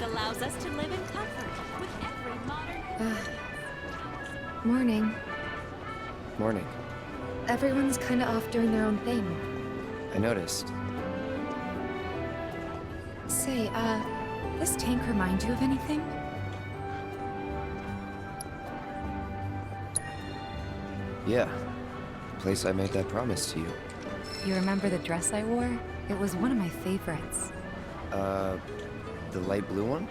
allows us to live in comfort with every modern... Morning. Morning. Everyone's kinda off doing their own thing. I noticed. Say, this tank remind you of anything? Yeah. The place I made that promise to you. You remember the dress I wore? It was one of my favorites. The light blue one?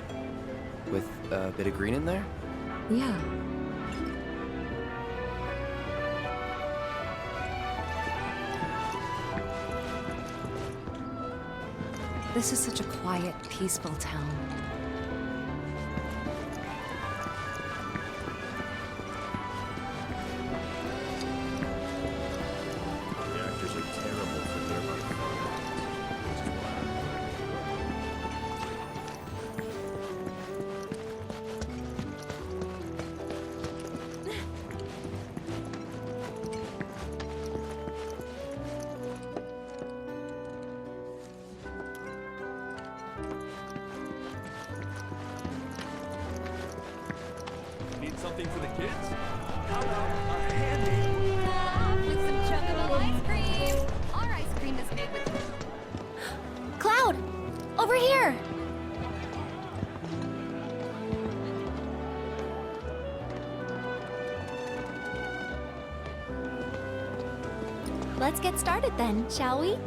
With a bit of green in there? Yeah. This is such a quiet, peaceful town. The actors are terrible for nearby farmers, which is why Need something for the kids? How about a handy? With some chocolate ice cream. Our ice cream is made with... Cloud! Over here! Let's get started then, shall we?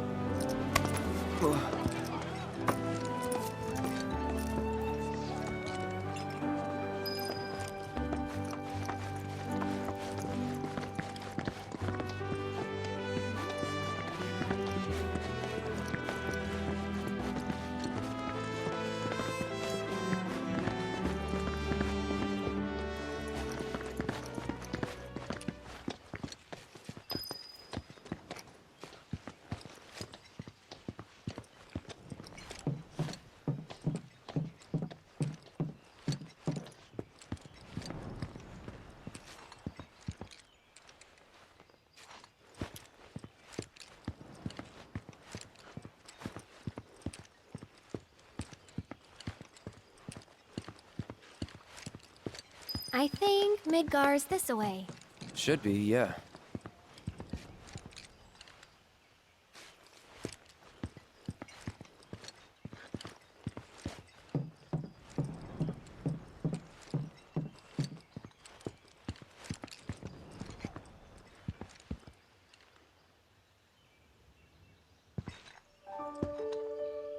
I think Midgar's this away. Should be, yeah.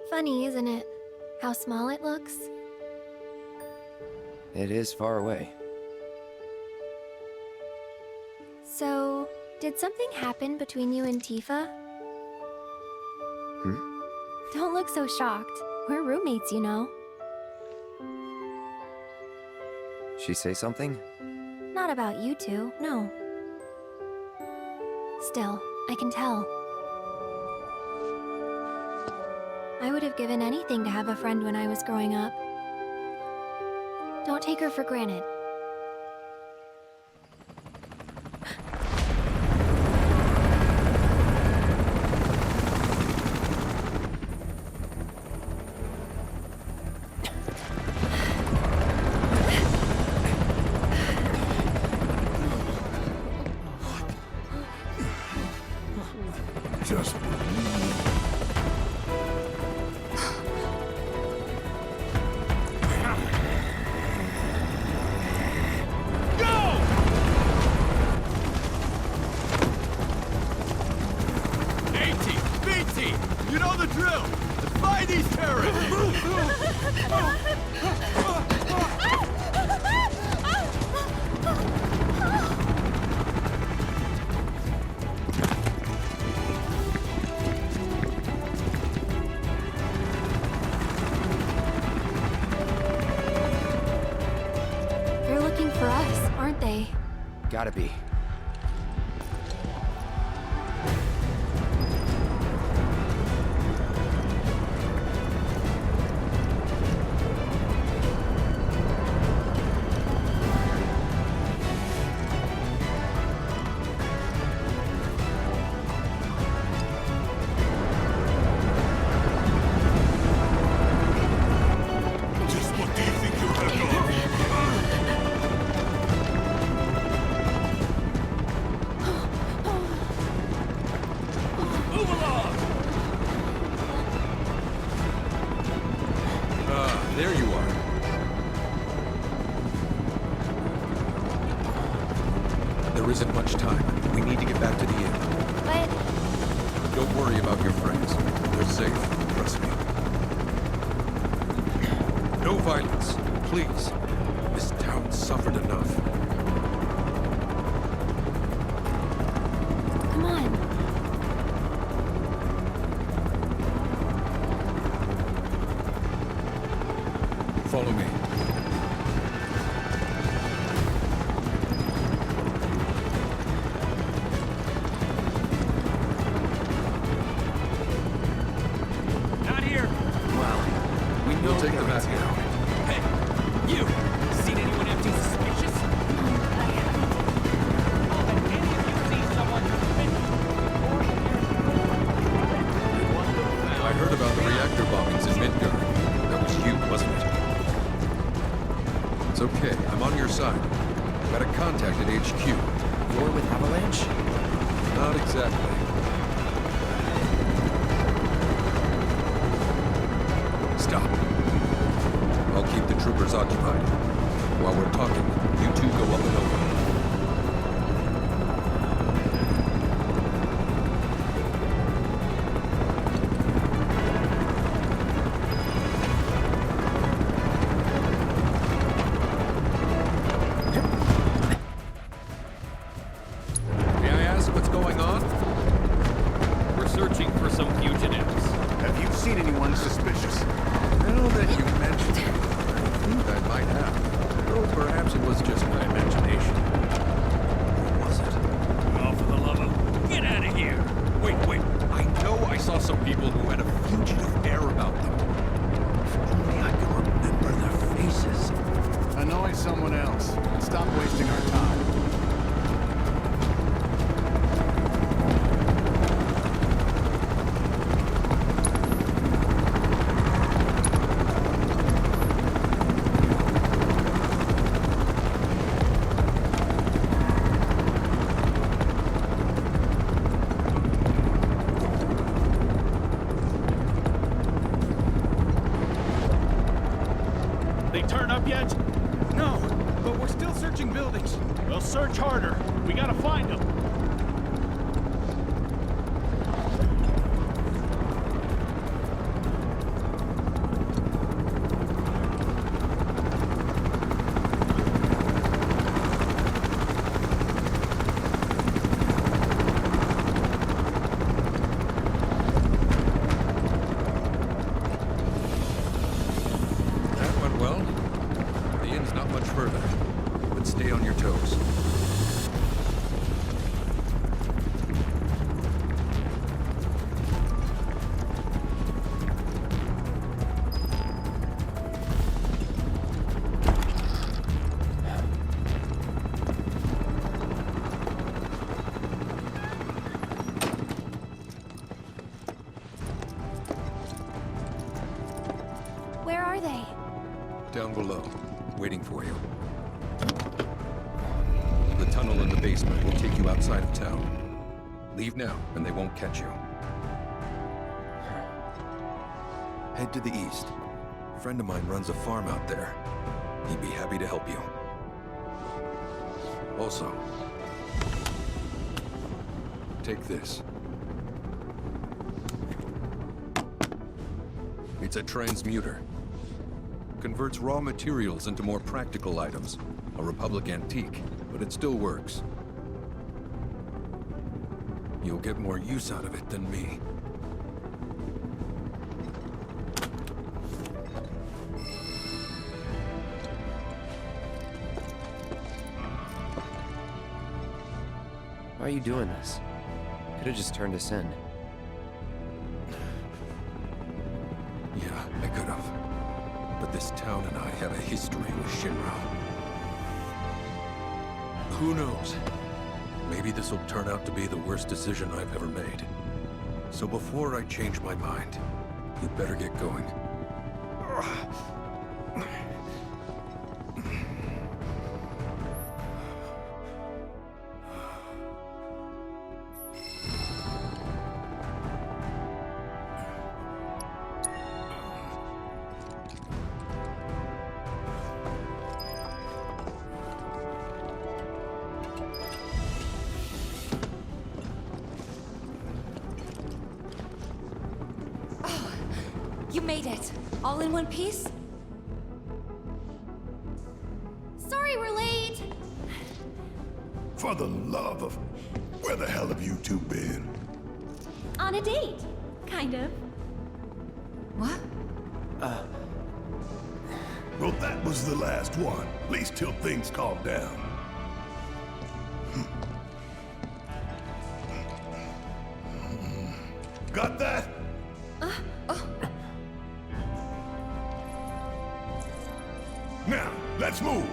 Funny, isn't it? How small it looks? It is far away. So, did something happen between you and Tifa? Hmm? Don't look so shocked. We're roommates, you know. She say something? Not about you two, no. Still, I can tell. I would have given anything to have a friend when I was growing up. Don't take her for granted. just You know the drill! Find these terrorists! They're looking for us, aren't they? Gotta be. what There isn't much time. We need to get back to the inn. But Don't worry about your friends. They're safe. Trust me. No violence. Please. This town suffered enough. come on. Follow me. Not here. Well, we know We'll take the they're map in now. town. Hey, you. Seen anyone acting suspicious? I haven't. Have any of you seen someone I heard about the reactor bombings in Midgard. That was you, wasn't it? It's okay. I'm on your side. Got a contact at HQ. You're with Avalanche? Not exactly. Stop. I'll keep the troopers occupied. While we're talking, you two go up and over. May I ask what's going on? We're searching for some fugitives. Have you seen anyone suspicious? Now that you mention it, I think I might have. Though perhaps it was just my imagination. Or was it? Oh, for the love of... Get out of here! Wait. I know I saw some people who had a fugitive air about them. If only I could remember their faces. Annoy someone else. Stop wasting our time. They turn up yet? No, but we're still searching buildings. We'll search harder. We gotta find them. That went well. The inn's not much further, but stay on your toes. Where are they? Down below, waiting for you. The tunnel in the basement will take you outside of town. Leave now, and they won't catch you. Head to the east. A friend of mine runs a farm out there. He'd be happy to help you. Also, take this. It's a transmuter. Converts raw materials into more practical items. A Republic antique, but it still works. You'll get more use out of it than me. Why are you doing this? Could have just turned us in. Yeah, I could have. But this town and I have a history with Shinra. Who knows? Maybe this will turn out to be the worst decision I've ever made. So before I change my mind, you better get going. made it. All in one piece? Sorry we're late. For the love of... Where the hell have you two been? On a date, kind of. What? Well, that was the last one. At least till things calm down. Got that? Now, let's move.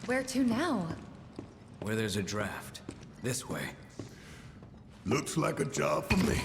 Where to now? Where there's a draft. This way. Looks like a job for me.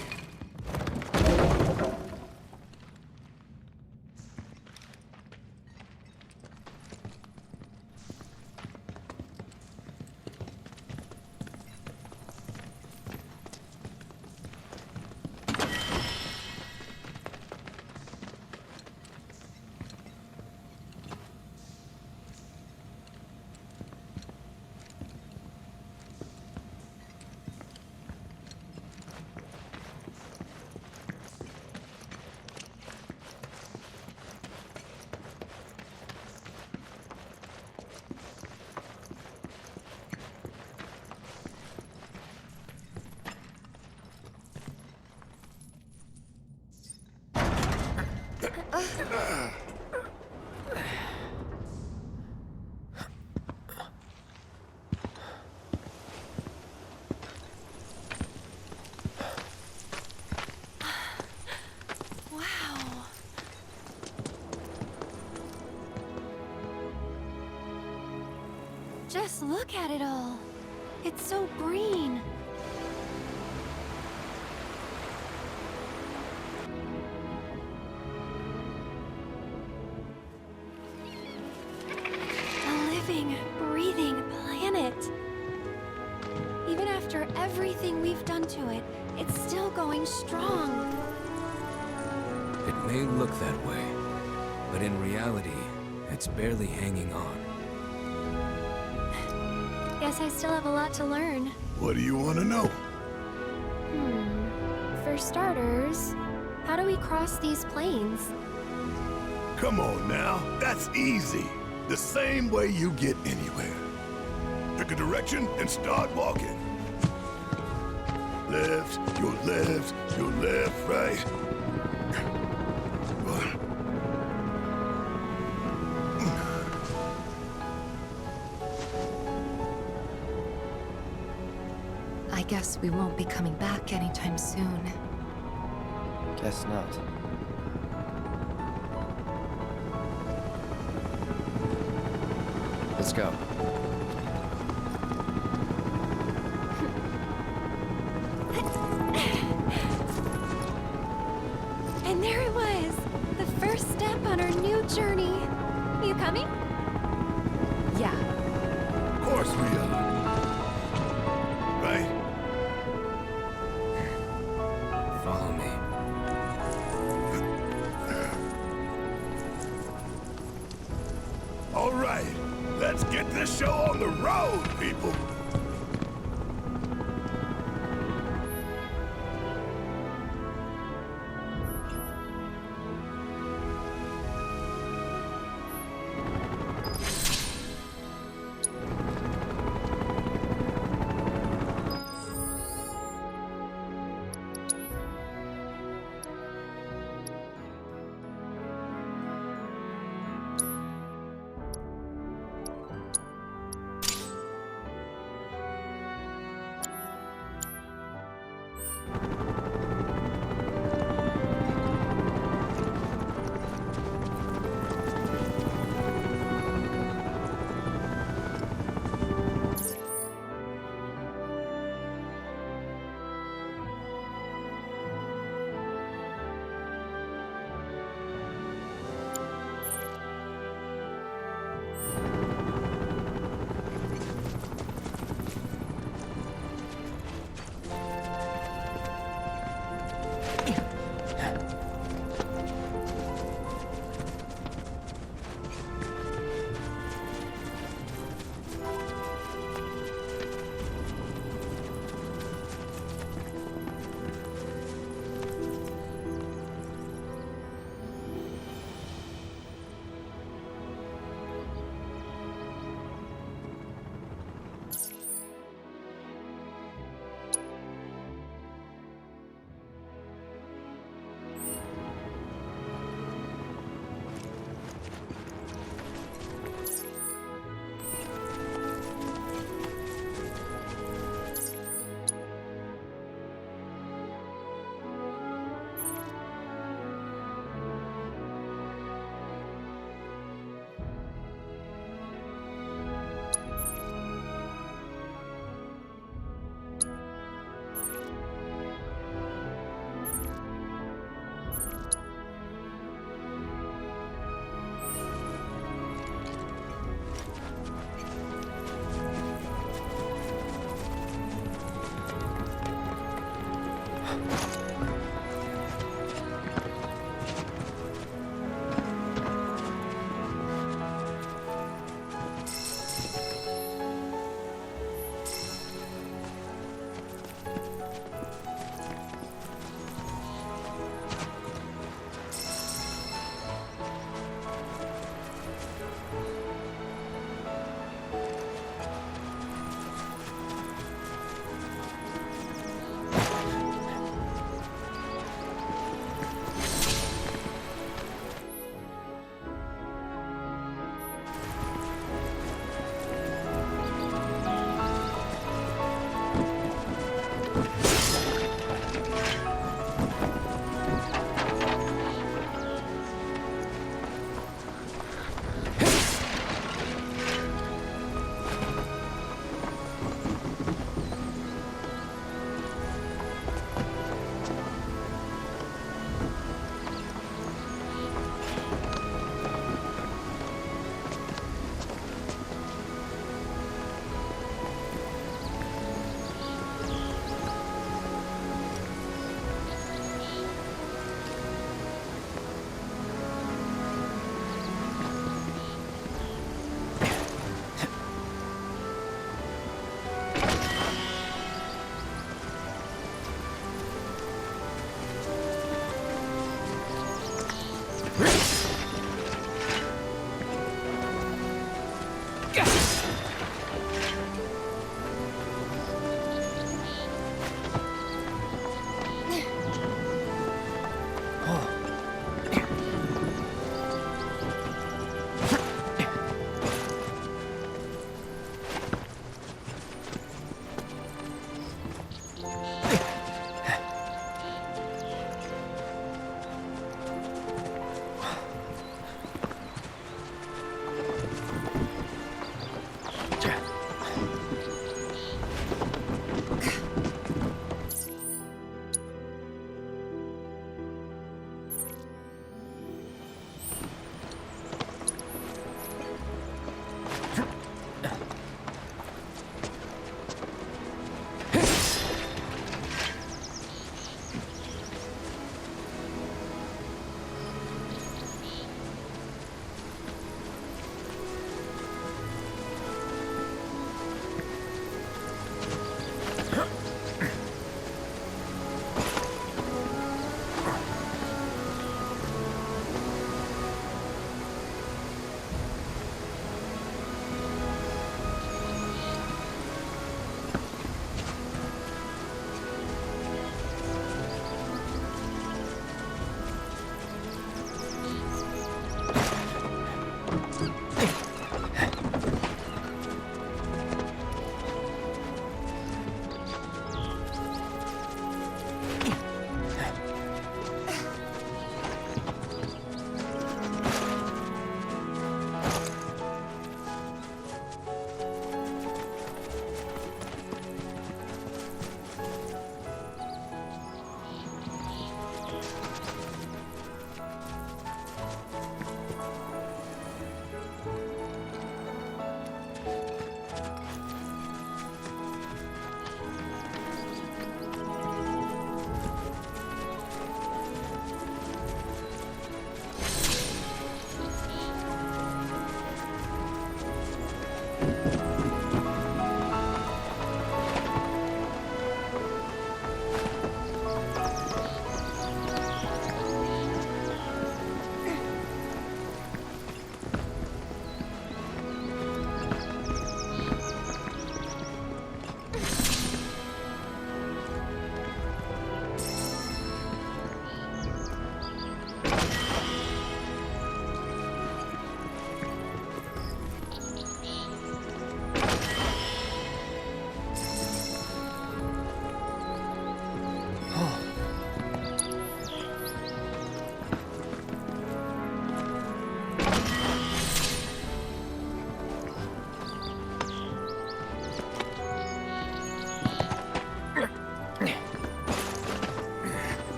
Wow. Just look at it all. It's so green. A living, breathing planet. Even after everything we've done to it, it's still going strong. It may look that way, but in reality, it's barely hanging on. Guess I still have a lot to learn. What do you want to know? For starters, how do we cross these plains? Come on now, that's easy. The same way you get anywhere. Pick a direction and start walking. Left, your left, right. I guess we won't be coming back anytime soon. Guess not. Let's go. And there it was, the first step on our new journey. You coming? Yeah. Of course we are. Right? Follow me. All right, let's get this show on the road, people.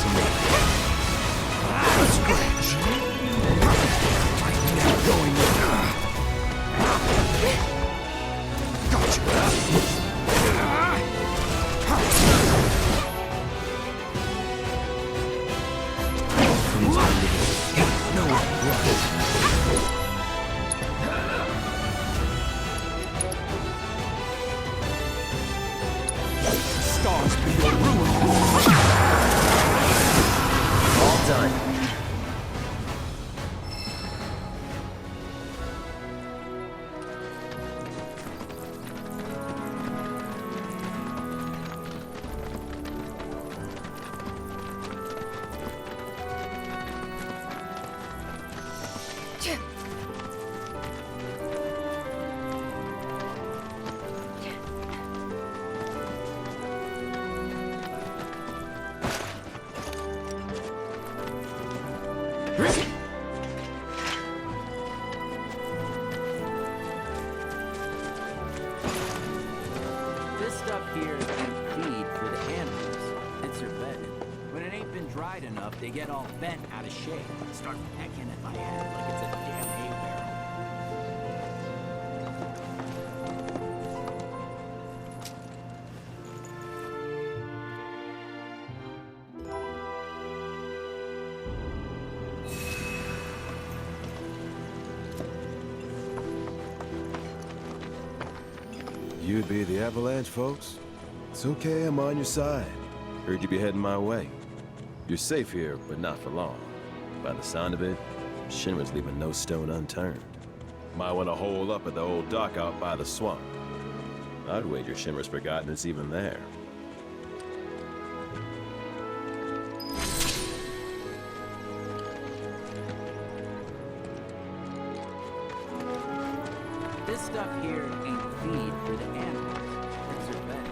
to me. That's great. I'm never going in. Stars be your ruin. All done. This stuff here ain't feed for the animals. It's their bed. When it ain't been dried enough, they get all bent out of shape. Start pecking at my head like it's a damn hay barrel. You'd be the Avalanche, folks? It's okay, I'm on your side. Heard you be heading my way. You're safe here, but not for long. By the sound of it, Shinra's leaving no stone unturned. Might want to hole up at the old dock out by the swamp. I'd wager Shinra's forgotten it's even there. This stuff here ain't feed for the animals. It's their bed.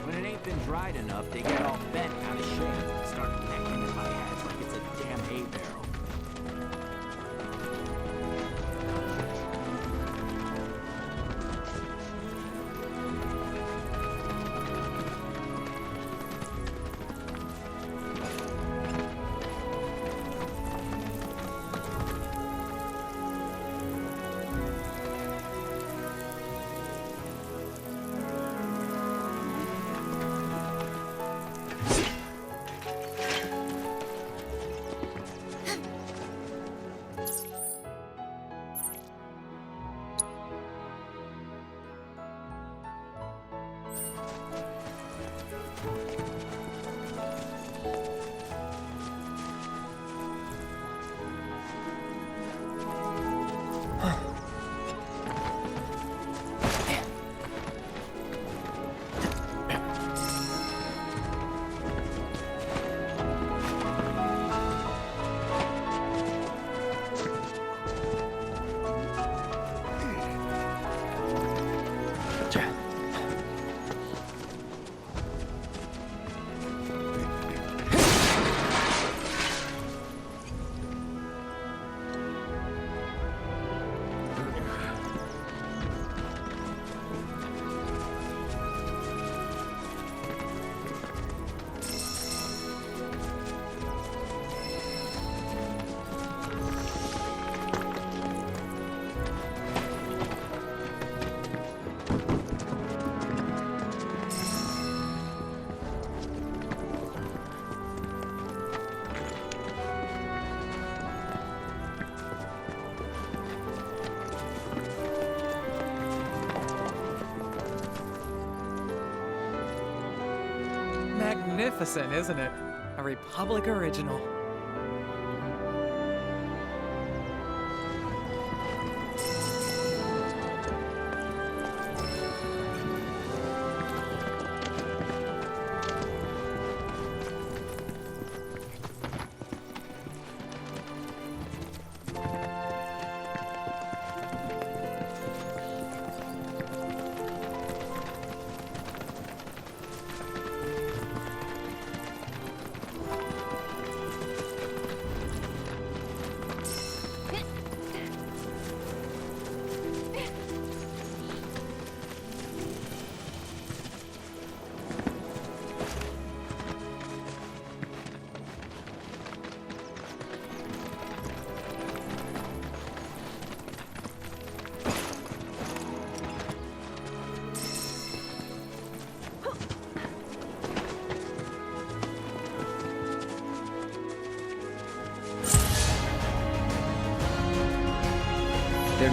When it ain't been dried enough, they get all bent out of shape. Start pecking at my head like it's a damn hay barrel. Magnificent, isn't it? A Republic original.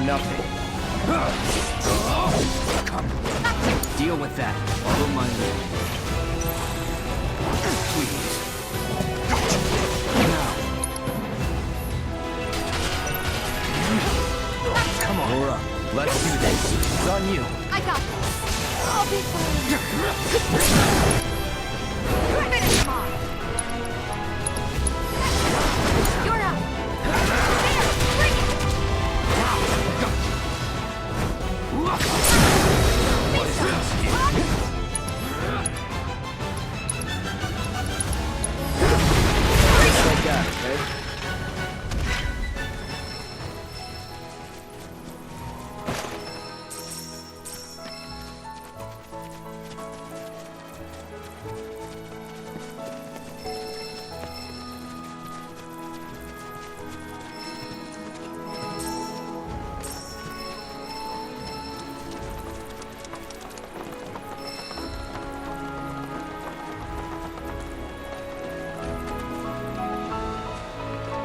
nothing. Deal with that. Follow my lead. Please. Now. Come on. We're up. Let's do this. It's on you. I got this. I'll be fine. Finish him off. You're up. There, bring it. What is this? Just like that, okay?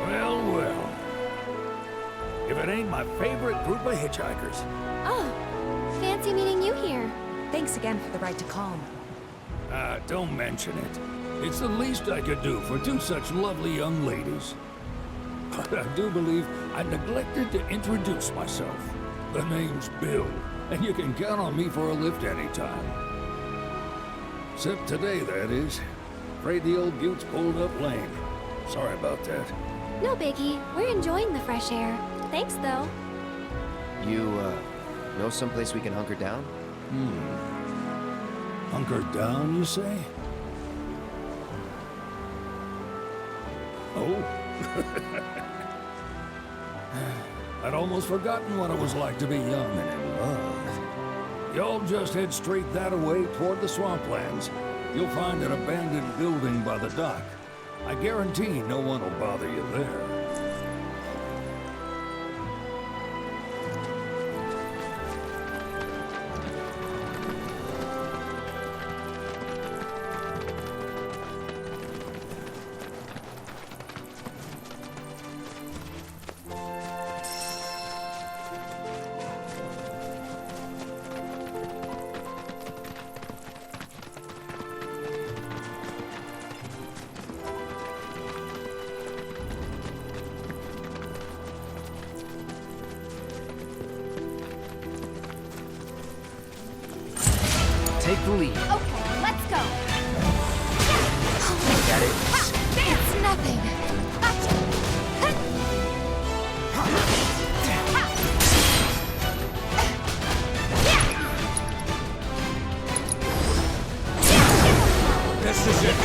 Well, well. If it ain't my favorite group of hitchhikers. Oh, fancy meeting you here. Thanks again for the ride to Calm. Don't mention it. It's the least I could do for two such lovely young ladies. But I do believe I neglected to introduce myself. The name's Bill, and you can count on me for a lift anytime. Except today, that is. Afraid the old bute's pulled up lame. Sorry about that. No biggie. We're enjoying the fresh air. Thanks, though. You, know someplace we can hunker down? Hunker down, you say? Oh? I'd almost forgotten what it was like to be young and in love. Y'all just head straight that-a-way toward the swamplands. You'll find an abandoned building by the dock. I guarantee no one will bother you there. Take the lead. Okay, let's go. Got it. It's nothing. This is it.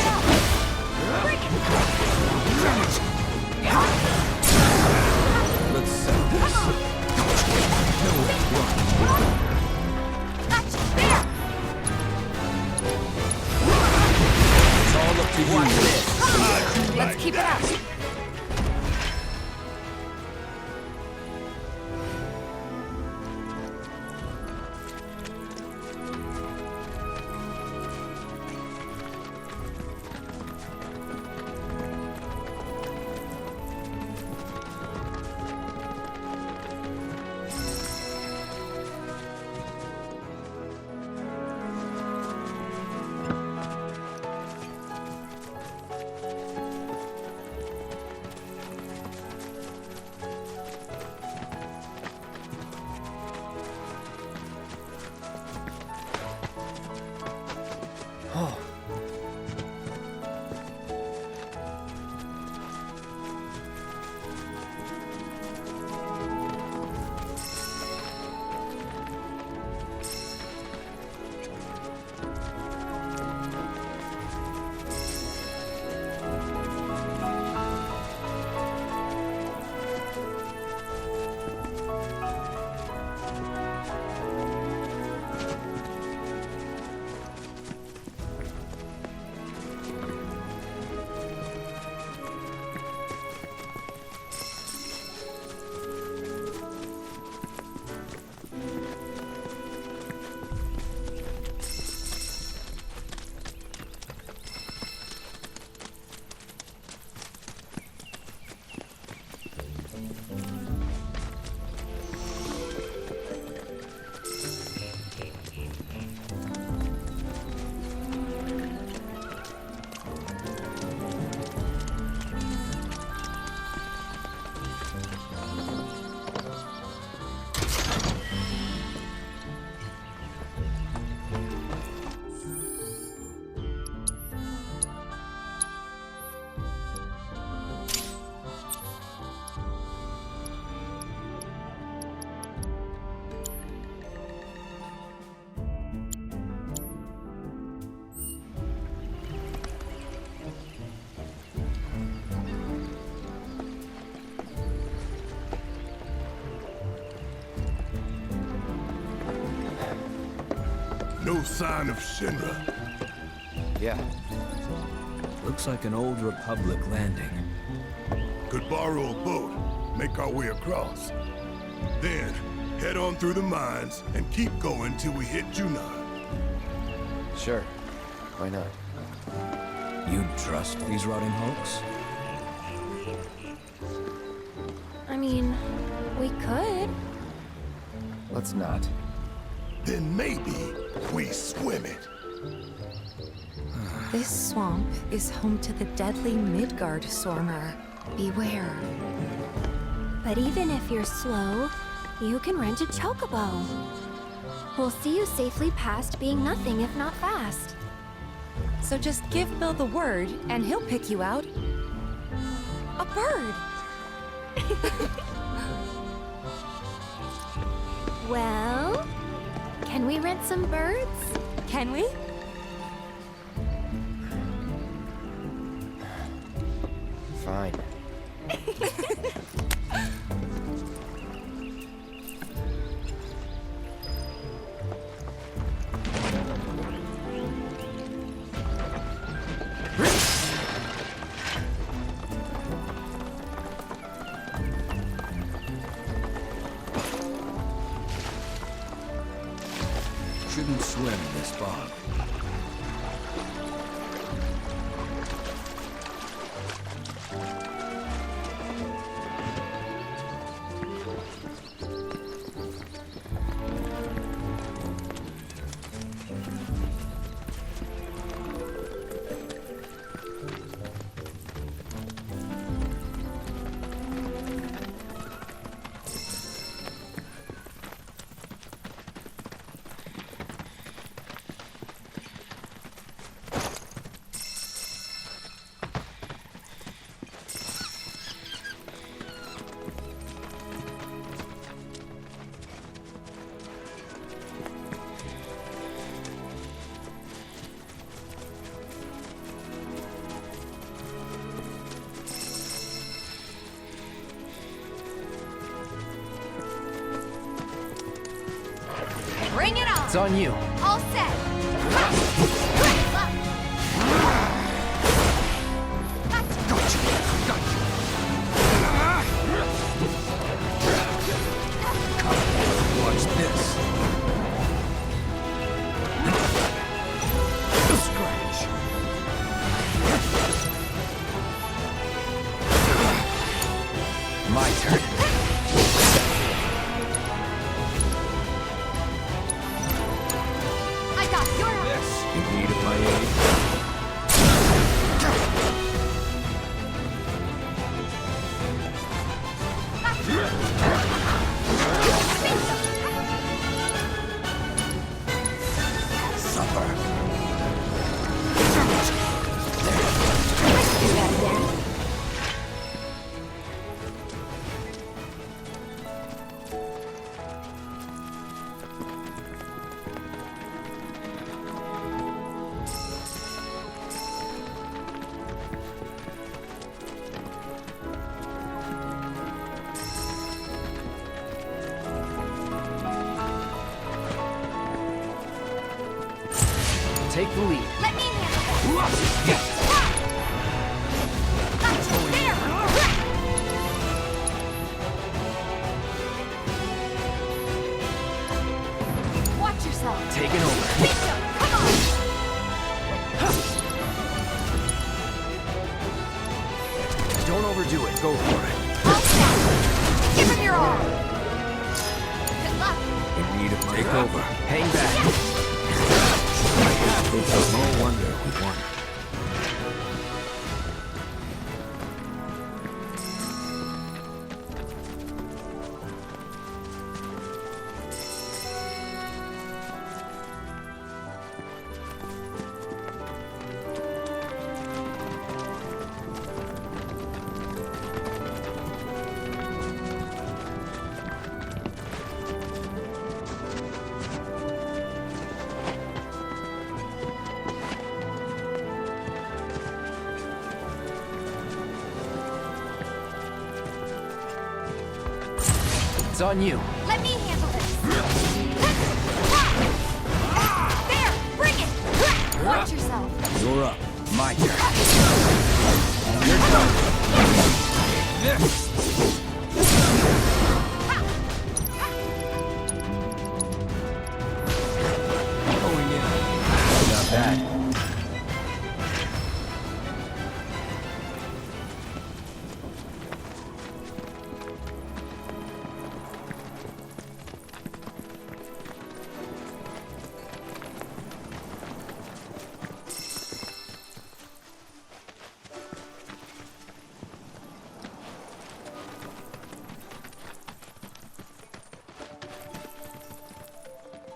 Let's settle this. Nowhere to run. There. It's all up to you. Watch this. No sign of Shinra. Yeah. Looks like an old Republic landing. Could borrow a boat, make our way across. Then, head on through the mines and keep going till we hit Junon. Sure. Why not? You'd trust these rotting hulks? I mean, we could. Let's not. Then maybe we swim it. This swamp is home to the deadly Midgard Stormer. Beware. But even if you're slow, you can rent a chocobo. We'll see you safely past being nothing if not fast. So just give Bill the word, and he'll pick you out. A bird! Well, can we rent some birds? Can we? Fine. Shouldn't swim in this bog. Bring it on! It's on you. All set! Watch this. Scratch. My turn. I got your In need of my aid? Supper. Is that again? Take the lead. Let me handle this. There! Watch yourself. Taking over. Bishop, come on! Don't overdo it. Go for it. All set. Give him your all. Good luck. In need of my Take help? over. Hang back. It's no wonder we won. It's on you. Let me handle this. There! Watch yourself. You're up. My turn. Going in. Not bad.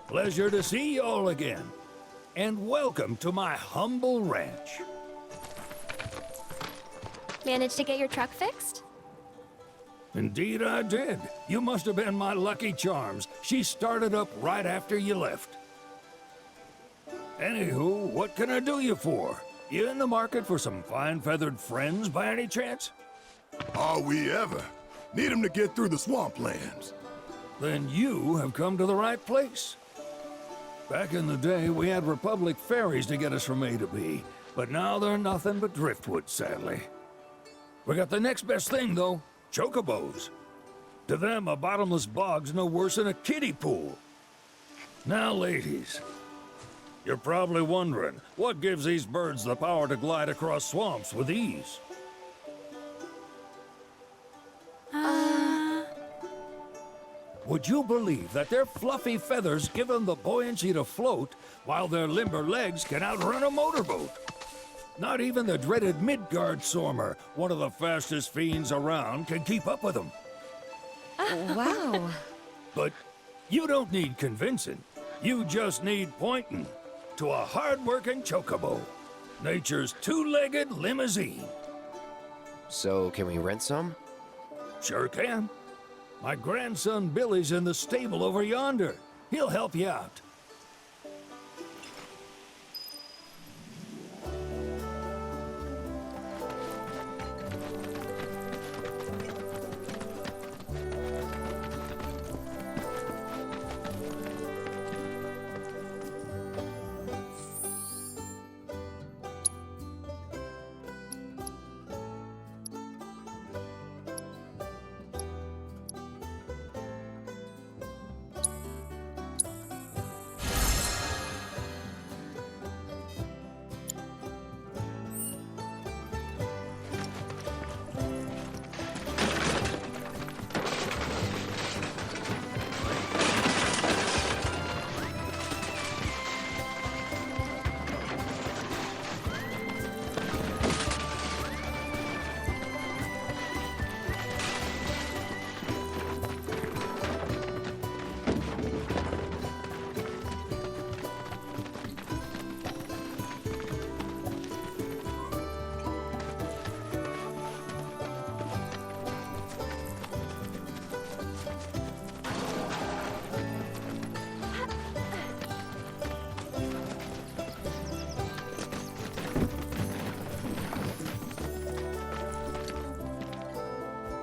Pleasure to see you all again. And welcome to my humble ranch. Managed to get your truck fixed? Indeed I did. You must have been my lucky charms. She started up right after you left. Anywho, what can I do you for? You in the market for some fine feathered friends by any chance? Are we ever? Need 'em to get through the swamplands. Then you have come to the right place. Back in the day, we had Republic ferries to get us from A to B, but now they're nothing but driftwood, sadly. We got the next best thing, though, chocobos. To them, a bottomless bog's no worse than a kiddie pool. Now, ladies, you're probably wondering, what gives these birds the power to glide across swamps with ease? Would you believe that their fluffy feathers give them the buoyancy to float, while their limber legs can outrun a motorboat? Not even the dreaded Midgard Sormer, one of the fastest fiends around, can keep up with them. Wow. But you don't need convincing. You just need pointing to a hard-working chocobo. Nature's two-legged limousine. So, can we rent some? Sure can. My grandson Billy's in the stable over yonder. He'll help you out.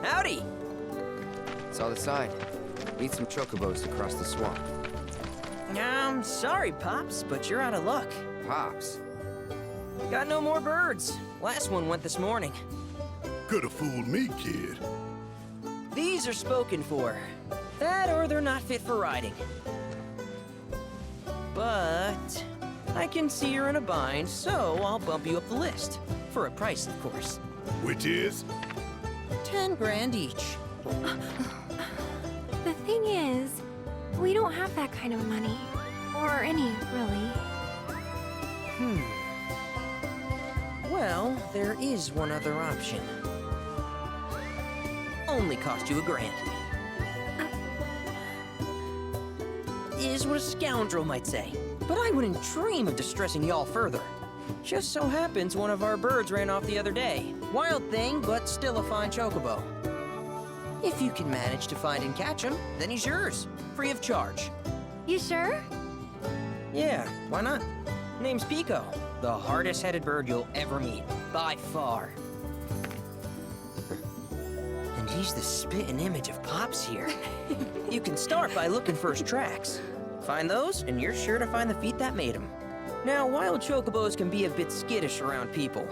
Howdy! Saw the sign. Need some chocobos to cross the swamp. I'm sorry, Pops, but you're out of luck. Pops? Got no more birds. Last one went this morning. Could've fooled me, kid. These are spoken for. That or they're not fit for riding. But I can see you're in a bind, so I'll bump you up the list. For a price, of course. Which is? 10 grand each. The thing is, we don't have that kind of money. Or any, really. Well, there is one other option. Only cost you $1,000. Is what a scoundrel might say. But I wouldn't dream of distressing y'all further. Just so happens one of our birds ran off the other day. Wild thing, but still a fine chocobo. If you can manage to find and catch him, then he's yours. Free of charge. You sure? Yeah, why not? Name's Pico. The hardest-headed bird you'll ever meet. By far. And he's the spitting image of Pops here. You can start by looking for his tracks. Find those, and you're sure to find the feet that made him. Now, wild chocobos can be a bit skittish around people.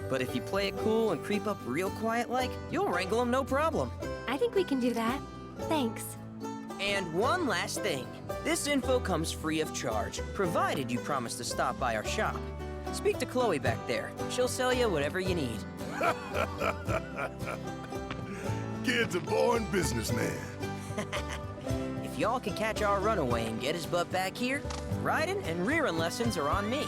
But if you play it cool and creep up real quiet-like, you'll wrangle them no problem. I think we can do that. Thanks. And one last thing. This info comes free of charge, provided you promise to stop by our shop. Speak to Chloe back there. She'll sell you whatever you need. Kid's a born businessman. If y'all can catch our runaway and get his butt back here, riding and rearing lessons are on me.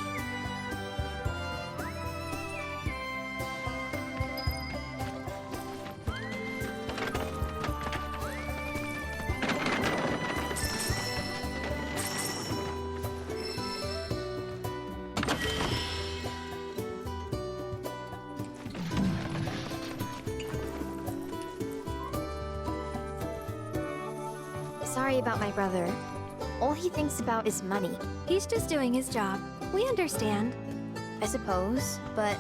Sorry about my brother. All he thinks about is money. He's just doing his job. We understand. I suppose, but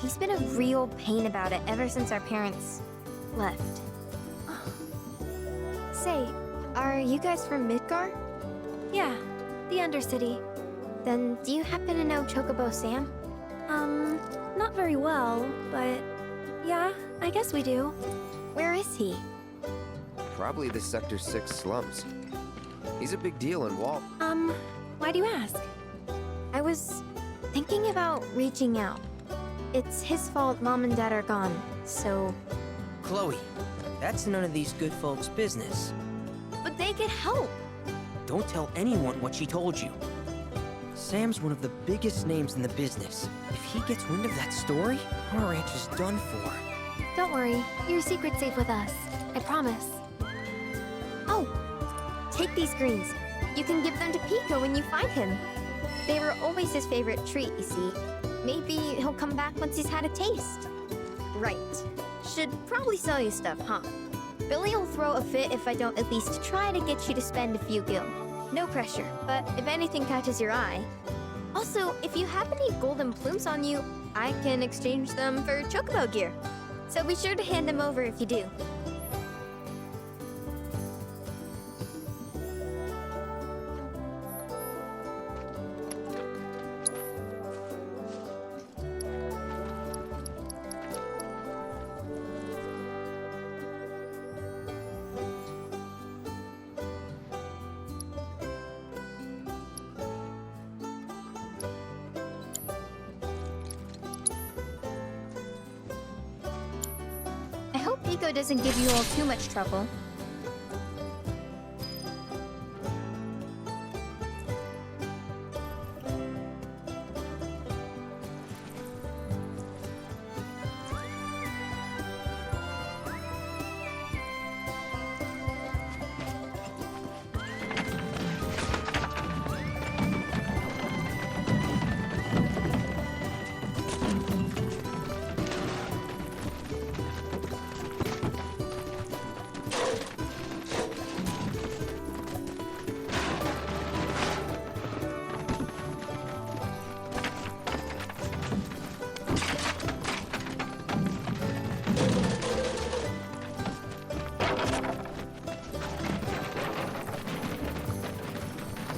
he's been a real pain about it ever since our parents left. Say, are you guys from Midgar? Yeah, the Undercity. Then do you happen to know Chocobo Sam? Not very well, but yeah, I guess we do. Where is he? Probably the Sector 6 slums. He's a big deal in Walt. Why do you ask? I was thinking about reaching out. It's his fault Mom and Dad are gone, so... Chloe, that's none of these good folks' business. But they could help! Don't tell anyone what she told you. Sam's one of the biggest names in the business. If he gets wind of that story, our ranch is done for. Don't worry, your secret's safe with us. I promise. Oh! Take these greens. You can give them to Pico when you find him. They were always his favorite treat, you see. Maybe he'll come back once he's had a taste. Right. Should probably sell you stuff, huh? Billy will throw a fit if I don't at least try to get you to spend a few gil. No pressure, but if anything catches your eye. Also, if you have any golden plumes on you, I can exchange them for chocobo gear. So be sure to hand them over if you do. I hope Pico doesn't give you all too much trouble.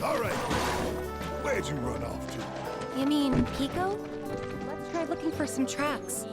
All right. Where'd you run off to? You mean Pico? Let's try looking for some tracks.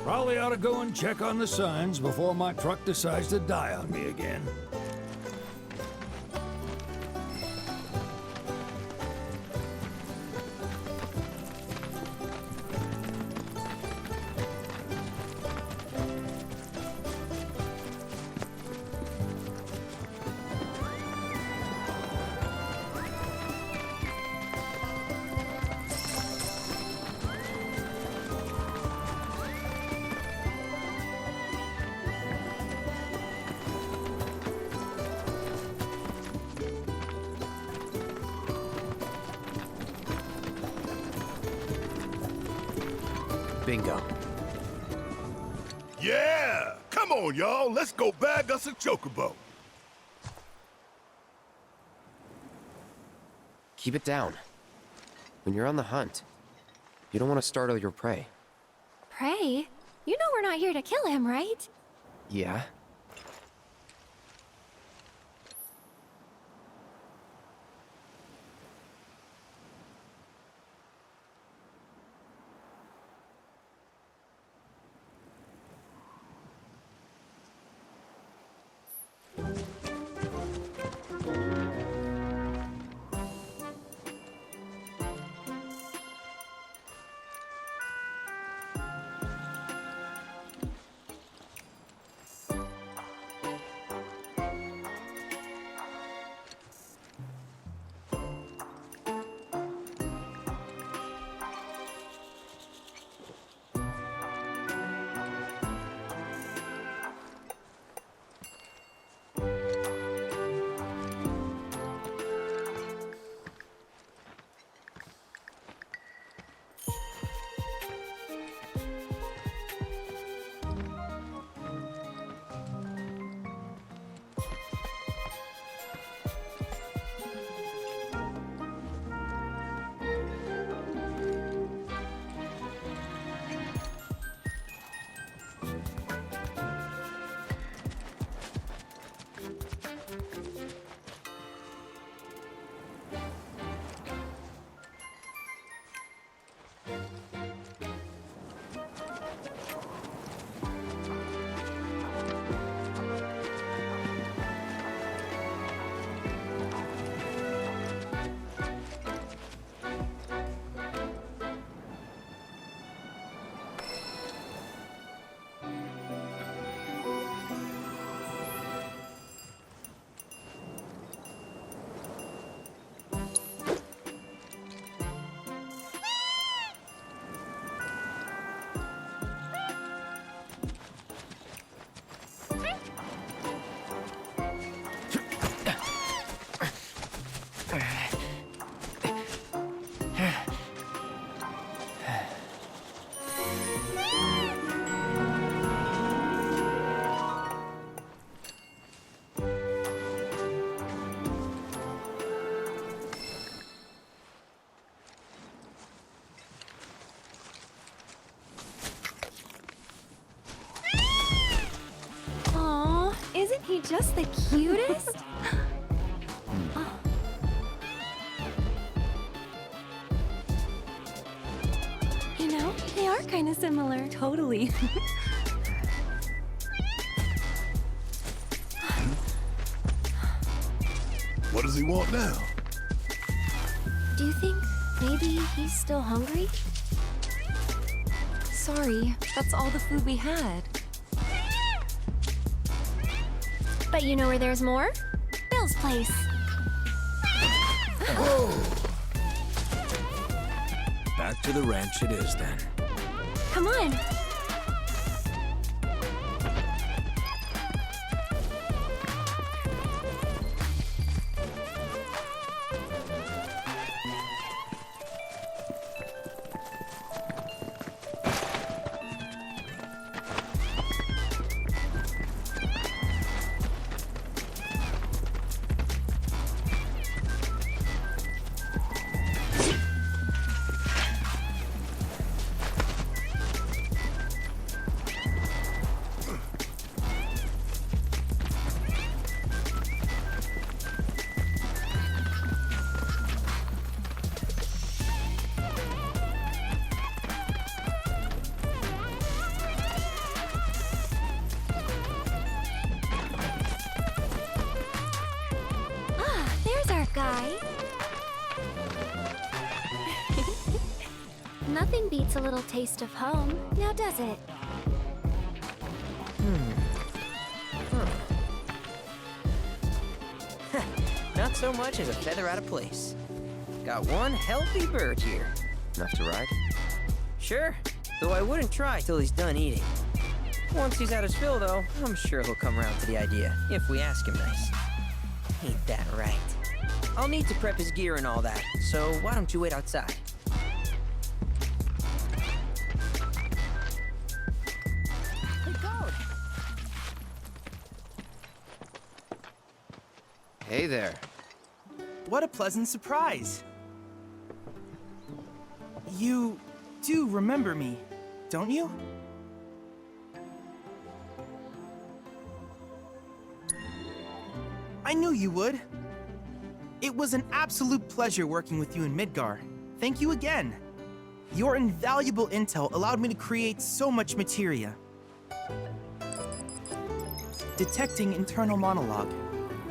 Probably ought to go and check on the signs before my truck decides to die on me again. Bingo. Yeah! Come on, y'all. Let's go bag us a chocobo. Keep it down. When you're on the hunt, you don't want to startle your prey. Prey? You know we're not here to kill him, right? Yeah? Isn't he just the cutest? You know, they are kind of similar. Totally. What does he want now? Do you think maybe he's still hungry? Sorry, that's all the food we had. But you know where there's more? Bill's place. Back to the ranch it is then. Come on. Nothing beats a little taste of home, now does it? Not so much as a feather out of place. Got one healthy bird here. Enough to ride? Sure, though I wouldn't try till he's done eating. Once he's had his fill, though, I'm sure he'll come around to the idea, if we ask him nice. Ain't that right? I'll need to prep his gear and all that, so why don't you wait outside? Hey there. What a pleasant surprise. You do remember me, don't you? I knew you would. It was an absolute pleasure working with you in Midgar. Thank you again. Your invaluable intel allowed me to create so much materia. Detecting internal monologue.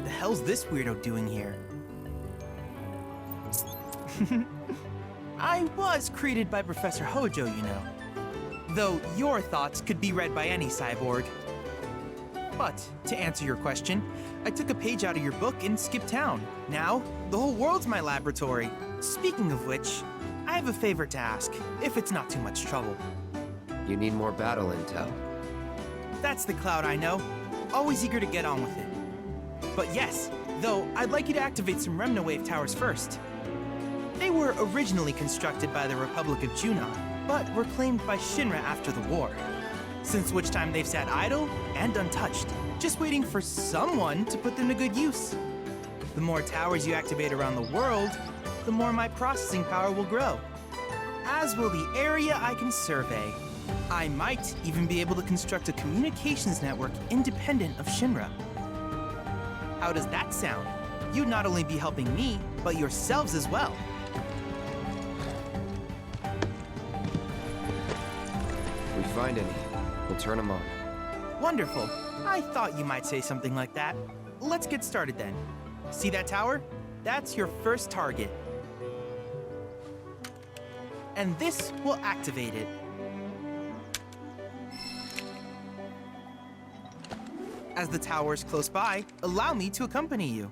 The hell's this weirdo doing here? I was created by Professor Hojo, you know. Though your thoughts could be read by any cyborg. But, to answer your question, I took a page out of your book and skipped town. Now, the whole world's my laboratory. Speaking of which, I have a favor to ask, if it's not too much trouble. You need more battle intel. That's the Cloud I know. Always eager to get on with it. But yes, though I'd like you to activate some Remnawave towers first. They were originally constructed by the Republic of Junon, but were claimed by Shinra after the war. Since which time they've sat idle and untouched, just waiting for someone to put them to good use. The more towers you activate around the world, the more my processing power will grow. As will the area I can survey. I might even be able to construct a communications network independent of Shinra. How does that sound? You'd not only be helping me, but yourselves as well. If we find any, we'll turn them on. Wonderful. I thought you might say something like that. Let's get started then. See that tower? That's your first target. And this will activate it. As the tower is close by, allow me to accompany you.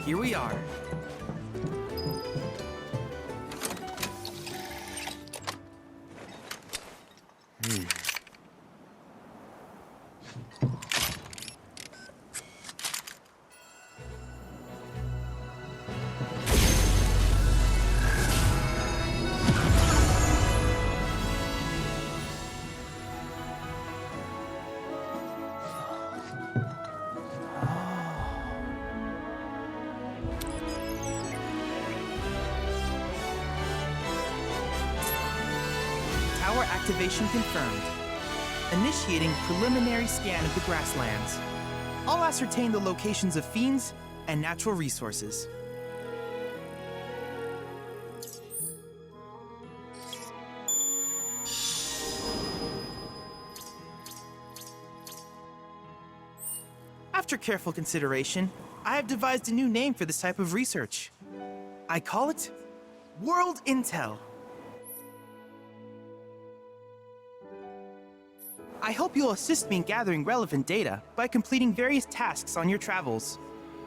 Here we are. Tower activation confirmed. Initiating preliminary scan of the grasslands. I'll ascertain the locations of fiends and natural resources. After careful consideration, I have devised a new name for this type of research. I call it World Intel. I hope you'll assist me in gathering relevant data by completing various tasks on your travels.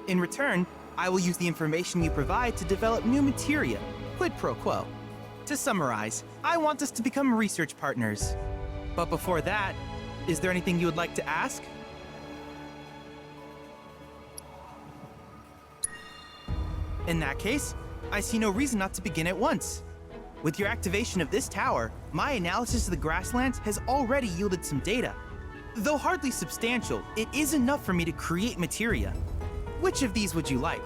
In return, I will use the information you provide to develop new materia, quid pro quo. To summarize, I want us to become research partners. But before that, is there anything you would like to ask? In that case, I see no reason not to begin at once. With your activation of this tower, my analysis of the grasslands has already yielded some data. Though hardly substantial, it is enough for me to create materia. Which of these would you like?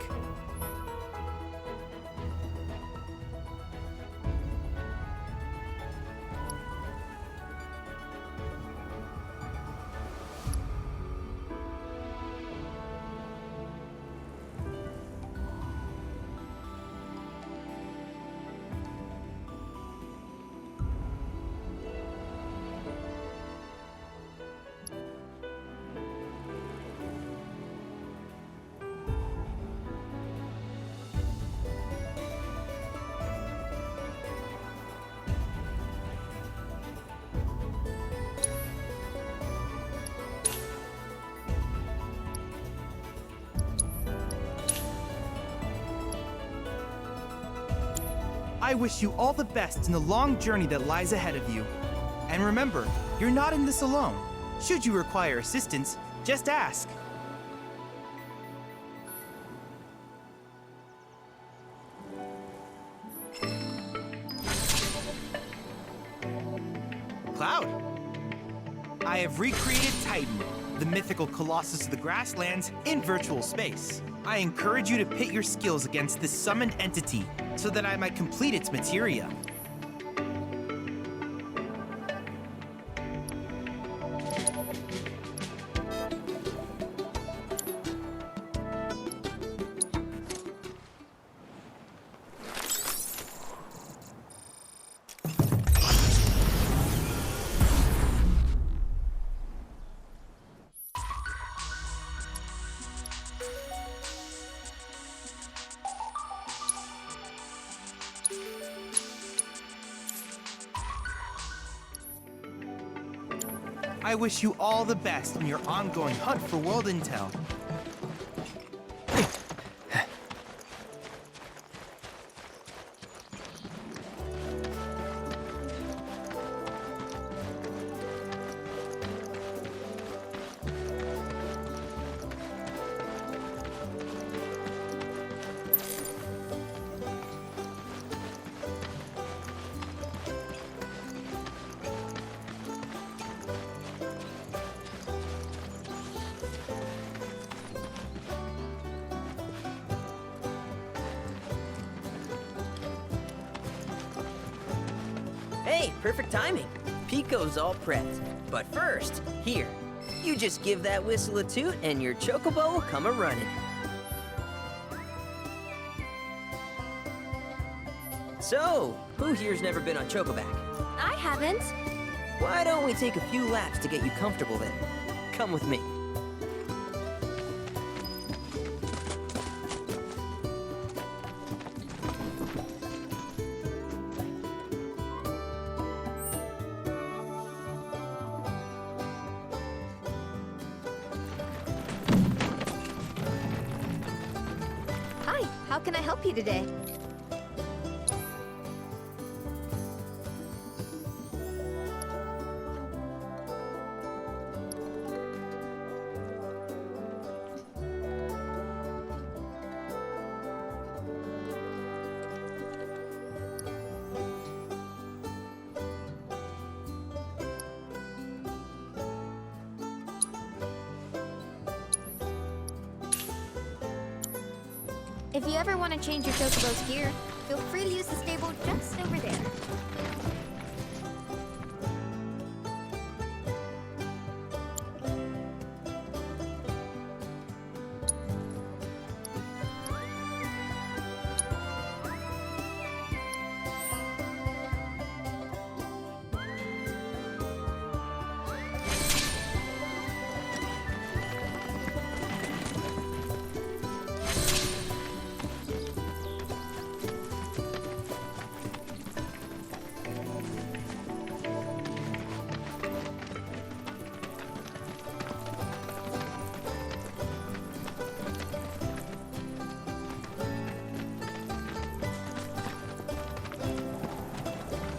I wish you all the best in the long journey that lies ahead of you. And remember, you're not in this alone. Should you require assistance, just ask. Cloud! I have recreated Titan, the mythical colossus of the grasslands, in virtual space. I encourage you to pit your skills against this summoned entity so that I might complete its materia. I wish you all the best in your ongoing hunt for world intel. Hey, perfect timing. Pico's all prepped. But first, here, you just give that whistle a toot and your chocobo will come a-running. So, who here's never been on Chocoback? I haven't. Why don't we take a few laps to get you comfortable then? Come with me. Hi, how can I help you today? If you ever want to change your chocobo's gear, feel free to use the stable just over there.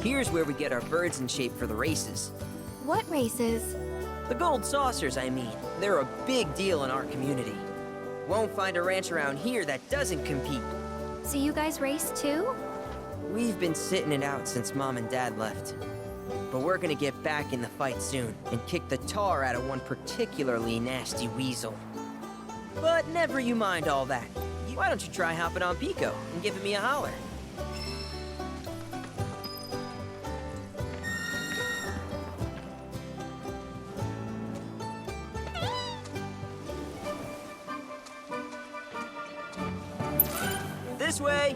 Here's where we get our birds in shape for the races. What races? The gold saucers, I mean. They're a big deal in our community. Won't find a ranch around here that doesn't compete. So you guys race too? We've been sitting it out since Mom and Dad left. But we're gonna get back in the fight soon and kick the tar out of one particularly nasty weasel. But never you mind all that. Why don't you try hopping on Pico and giving me a holler? This way!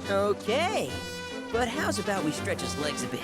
Okay, but how's about we stretch his legs a bit?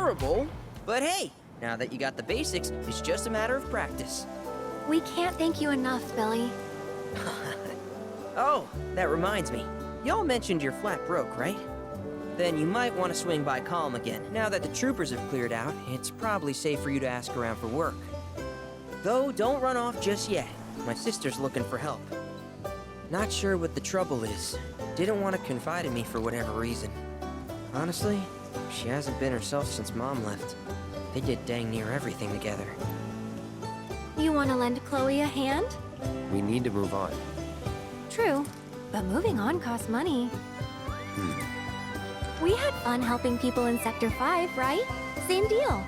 horrible, but hey, now that you got the basics, it's just a matter of practice. We can't thank you enough, Billy. Oh, that reminds me. Y'all mentioned your flat broke, right? Then you might want to swing by Calm again. Now that the troopers have cleared out, it's probably safe for you to ask around for work. Though, don't run off just yet. My sister's looking for help. Not sure what the trouble is. Didn't want to confide in me for whatever reason. Honestly, she hasn't been herself since Mom left. They did dang near everything together. You want to lend Chloe a hand? We need to move on. True, but moving on costs money. We had fun helping people in Sector 5, right? Same deal.